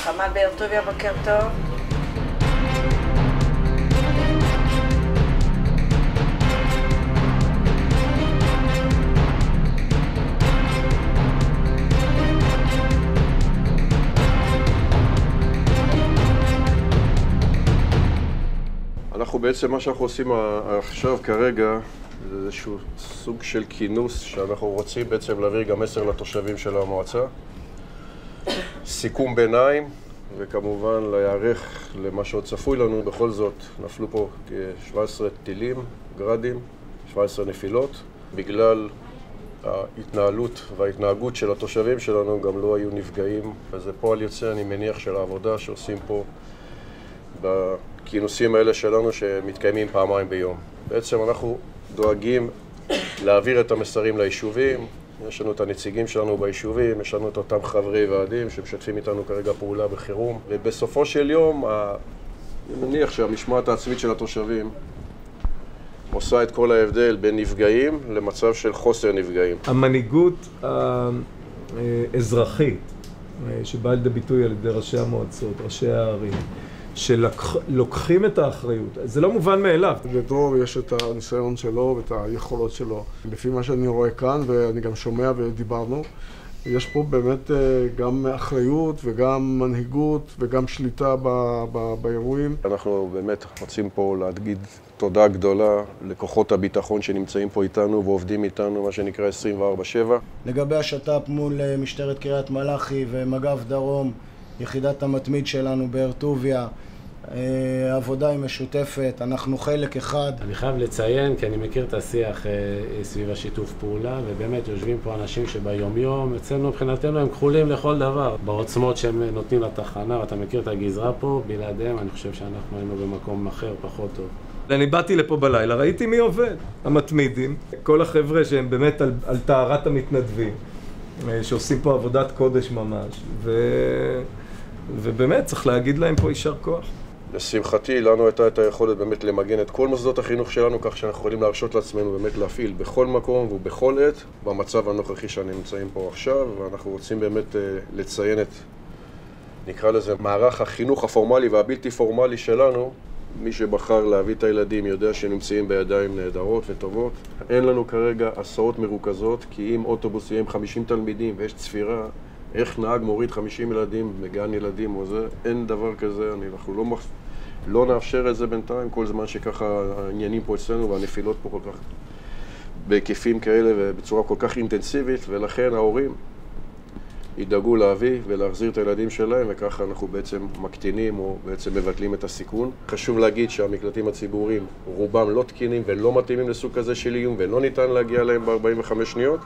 חמ"ל באר טוביה, בוקר טוב. אנחנו בעצם מה שאנחנו עושים עכשיו כרגע זה איזשהו סוג של כינוס שאנחנו רוצים בעצם להעביר גם מסר לתושבים של המועצה. סיכום ביניים וכמובן להיערך למה שעוד צפוי לנו. בכל זאת נפלו פה כ-17 טילים, גרדים, 17 נפילות. בגלל ההתנהלות וההתנהגות של התושבים שלנו גם לא היו נפגעים. וזה פועל יוצא, אני מניח, של העבודה שעושים פה בכינוסים האלה שלנו שמתקיימים פעמיים ביום. בעצם אנחנו דואגים להעביר את המסרים ליישובים. יש לנו את הנציגים שלנו ביישובים, יש לנו את אותם חברי ועדים שמשתפים איתנו כרגע פעולה בחירום. ובסופו של יום, אני מניח שהמשמעת העצמית של התושבים עושה את כל ההבדל בין נפגעים למצב של חוסר נפגעים. המנהיגות האזרחית שבאה לידי ביטוי על ידי ראשי המועצות, ראשי הערים, שלוקחים את האחריות. זה לא מובן מאליו. לדרור יש את הניסיון שלו ואת היכולות שלו. לפי מה שאני רואה כאן, ואני גם שומע ודיברנו, יש פה באמת גם אחריות וגם מנהיגות וגם שליטה באירועים. אנחנו באמת רוצים פה להגיד תודה גדולה לכוחות הביטחון שנמצאים פה איתנו ועובדים איתנו, מה שנקרא 24/7. לגבי השת"פ מול משטרת קריית מלאכי ומג"ב דרום, יחידת המתמיד שלנו באר טוביה, העבודה היא משותפת, אנחנו חלק אחד. אני חייב לציין, כי אני מכיר את השיח סביב השיתוף פעולה, ובאמת יושבים פה אנשים שביום-יום, אצלנו מבחינתנו הם כחולים לכל דבר. בעוצמות שהם נותנים לתחנה, ואתה מכיר את הגזרה פה, בלעדיהם אני חושב שאנחנו היינו במקום אחר פחות טוב. אני באתי לפה בלילה, ראיתי מי עובד. המתמידים, כל החבר'ה שהם באמת על טהרת המתנדבים, שעושים פה עבודת קודש ממש, ובאמת צריך להגיד להם פה יישר כוח. לשמחתי, לנו הייתה את היכולת באמת למגן את כל מוסדות החינוך שלנו, כך שאנחנו יכולים להרשות לעצמנו באמת להפעיל בכל מקום ובכל עת, במצב הנוכחי שנמצאים פה עכשיו, ואנחנו רוצים באמת לציין את, נקרא לזה, מערך החינוך הפורמלי והבלתי פורמלי שלנו. מי שבחר להביא את הילדים יודע שנמצאים בידיים נהדרות וטובות. אין לנו כרגע הסעות מרוכזות, כי אם אוטובוס יהיה עם 50 תלמידים ויש צפירה, איך נהג מוריד 50 ילדים בגן ילדים או זה, אין דבר כזה. אנחנו לא נאפשר את זה בינתיים, כל זמן שככה העניינים פה אצלנו והנפילות פה כל כך בהיקפים כאלה ובצורה כל כך אינטנסיבית, ולכן ההורים ידאגו להביא ולהחזיר את הילדים שלהם, וככה אנחנו בעצם מקטינים או בעצם מבטלים את הסיכון. חשוב להגיד שהמקלטים הציבוריים רובם לא תקינים ולא מתאימים לסוג כזה של איום ולא ניתן להגיע להם ב-45 שניות,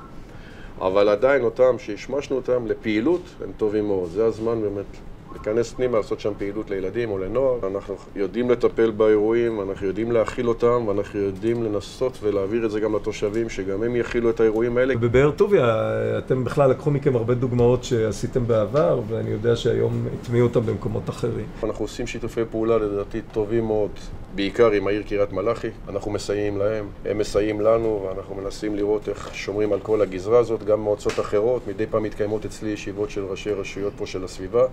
אבל עדיין אותם שהשמשנו אותם לפעילות הם טובים מאוד. זה הזמן באמת להיכנס פנימה, לעשות שם פעילות לילדים או לנוער. אנחנו יודעים לטפל באירועים, אנחנו יודעים להכיל אותם, ואנחנו יודעים לנסות ולהעביר את זה גם לתושבים, שגם הם יכילו את האירועים האלה. בבאר טוביה, אתם בכלל לקחו מכם הרבה דוגמאות שעשיתם בעבר, ואני יודע שהיום הטמיעו אותם במקומות אחרים. אנחנו עושים שיתופי פעולה לדעתי טובים מאוד, בעיקר עם העיר קריית מלאכי. אנחנו מסייעים להם, הם מסייעים לנו, ואנחנו מנסים לראות איך שומרים על כל הגזרה הזאת, גם מועצות אחרות. מדי פעם מתקיימות אצלי ישיבות של ראשי רשויות פה של הסביבה,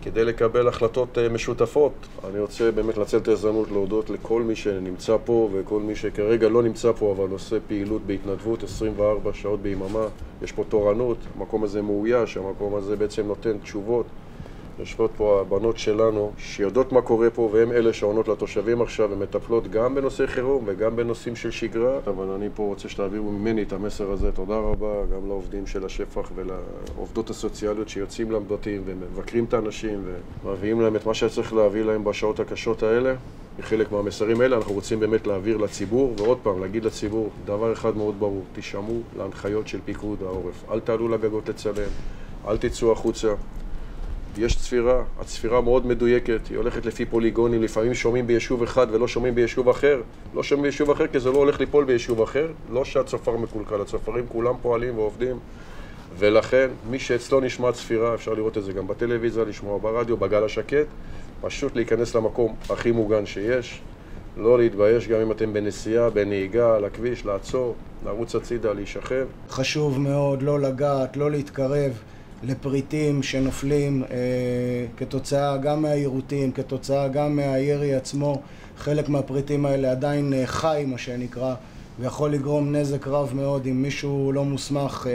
כדי לקבל החלטות משותפות. אני רוצה באמת לנצל את ההזדמנות להודות לכל מי שנמצא פה וכל מי שכרגע לא נמצא פה, אבל עושה פעילות בהתנדבות 24 שעות ביממה. יש פה תורנות, המקום הזה מאויש, המקום הזה בעצם נותן תשובות. יושבות פה הבנות שלנו שיודעות מה קורה פה, והן אלה שעונות לתושבים עכשיו ומטפלות גם בנושאי חירום וגם בנושאים של שגרה. אבל אני פה רוצה שתעבירו ממני את המסר הזה. תודה רבה גם לעובדים של השפח ולעובדות הסוציאליות שיוצאים לבתים ומבקרים את האנשים ומביאים להם את מה שצריך להביא להם בשעות הקשות האלה. חלק מהמסרים האלה אנחנו רוצים באמת להעביר לציבור, ועוד פעם להגיד לציבור דבר אחד מאוד ברור: תשמעו להנחיות של פיקוד העורף. אל תעלו לגגות לצלם, אל תצאו החוצה. יש צפירה, הצפירה מאוד מדויקת, היא הולכת לפי פוליגונים, לפעמים שומעים ביישוב אחד ולא שומעים ביישוב אחר. לא שומעים ביישוב אחר כי זה לא הולך ליפול ביישוב אחר, לא שהצופר מקולקל, הצופרים כולם פועלים ועובדים. ולכן מי שאצלו נשמע צפירה, אפשר לראות את זה גם בטלוויזיה, לשמוע ברדיו, בגל השקט, פשוט להיכנס למקום הכי מוגן שיש, לא להתבייש גם אם אתם בנסיעה, בנהיגה, על הכביש, לעצור, לרוץ הצידה, להישכב. חשוב מאוד לא לגעת, לא להתקרב. לפריטים שנופלים כתוצאה גם מהיירוטים, כתוצאה גם מהירי עצמו. חלק מהפריטים האלה עדיין חי, מה שנקרא, ויכול לגרום נזק רב מאוד אם מישהו לא מוסמך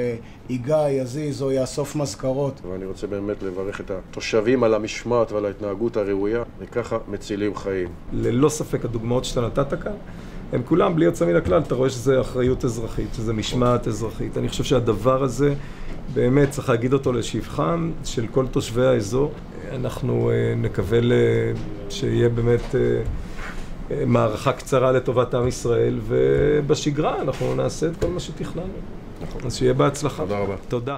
ייגע, יזיז או יאסוף מזכרות. ואני רוצה באמת לברך את התושבים על המשמעת ועל ההתנהגות הראויה, וככה מצילים חיים. ללא ספק הדוגמאות שאתה נתת כאן, הם כולם בלי יוצא מן הכלל, אתה רואה שזה אחריות אזרחית, שזה משמעת אזרחית. אני חושב שהדבר הזה באמת צריך להגיד אותו לשבחם של כל תושבי האזור. אנחנו נקווה שיהיה באמת מערכה קצרה לטובת עם ישראל, ובשגרה אנחנו נעשה את כל מה שתכננו. אז שיהיה בהצלחה. תודה רבה. תודה.